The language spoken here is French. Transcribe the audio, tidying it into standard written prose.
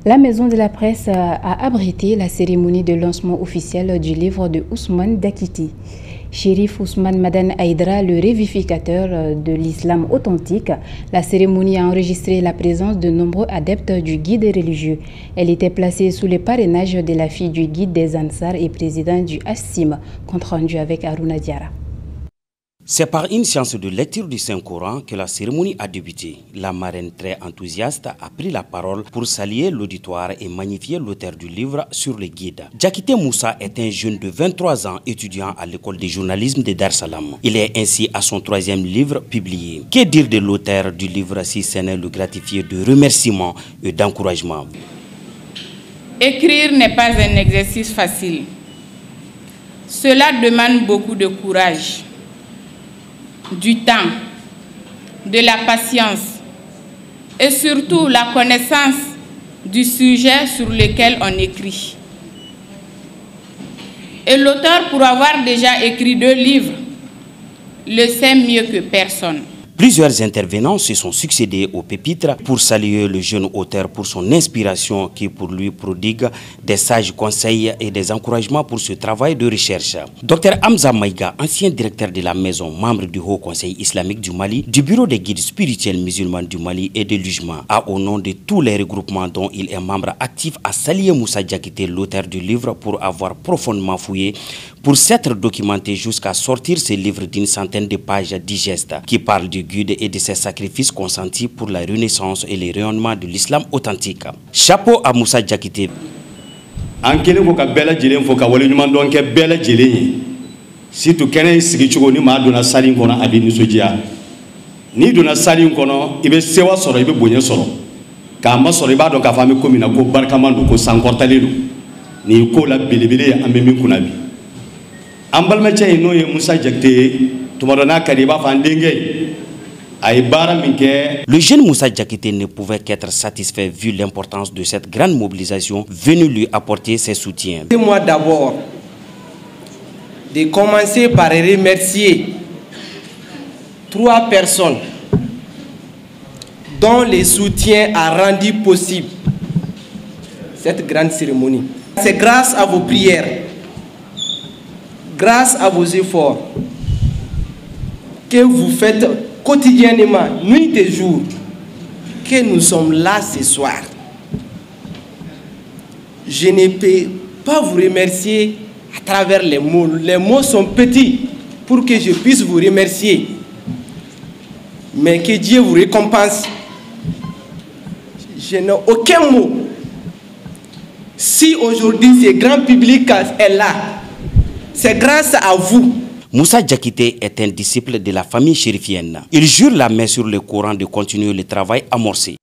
La Maison de la Presse a abrité la cérémonie de lancement officiel du livre de Ousmane Diakité. Chérif Ousmane Madane Aïdra, le révivificateur de l'islam authentique. La cérémonie a enregistré la présence de nombreux adeptes du guide religieux. Elle était placée sous le parrainage de la fille du guide des Ansar et président du Hassim, compte rendu avec Aruna Diara. C'est par une séance de lecture du Saint-Coran que la cérémonie a débuté. La marraine très enthousiaste a pris la parole pour saluer l'auditoire et magnifier l'auteur du livre sur le guide. Diakité Moussa est un jeune de 23 ans étudiant à l'école de journalisme de Dar Salam. Il est ainsi à son 3e livre publié. Que dire de l'auteur du livre si ce n'est le gratifier de remerciements et d'encouragement? Écrire n'est pas un exercice facile. Cela demande beaucoup de courage, du temps, de la patience et surtout la connaissance du sujet sur lequel on écrit. Et l'auteur, pour avoir déjà écrit 2 livres, le sait mieux que personne. Plusieurs intervenants se sont succédés au pupitre pour saluer le jeune auteur pour son inspiration qui pour lui prodigue des sages conseils et des encouragements pour ce travail de recherche. Dr Hamza Maïga, ancien directeur de la maison, membre du Haut Conseil islamique du Mali, du bureau des guides spirituels musulmans du Mali et de l'UJMA, a au nom de tous les regroupements dont il est membre actif à saluer Moussa Diakité, l'auteur du livre, pour avoir profondément fouillé, pour s'être documenté jusqu'à sortir ce livre d'une centaine de pages digestes qui parle du guide et de ses sacrifices consentis pour la renaissance et le rayonnement de l'islam authentique. Chapeau à Moussa Diakité. Surtout kene sigi cogo ni ma donna sali kono abi nisodiya ni donna sali kono ibe sewa soro ibe bonye soro ka ma soro iba do ka fami ko mina ko barkamando ko sankortale do ni ko la belebele ambe min kunabi ambalma cey no ye Moussa Diakité tumadona kadiba fa ndenge. Le jeune Moussa Diakité ne pouvait qu'être satisfait vu l'importance de cette grande mobilisation venue lui apporter ses soutiens. Moi d'abord de commencer par remercier 3 personnes dont le soutien a rendu possible cette grande cérémonie. C'est grâce à vos prières, grâce à vos efforts que vous faites quotidiennement, nuit et jour, que nous sommes là ce soir. Je ne peux pas vous remercier à travers les mots. Les mots sont petits pour que je puisse vous remercier. Mais que Dieu vous récompense. Je n'ai aucun mot. Si aujourd'hui ce grand public est là, c'est grâce à vous. Moussa Diakité est un disciple de la famille chérifienne. Il jure la main sur le Coran de continuer le travail amorcé.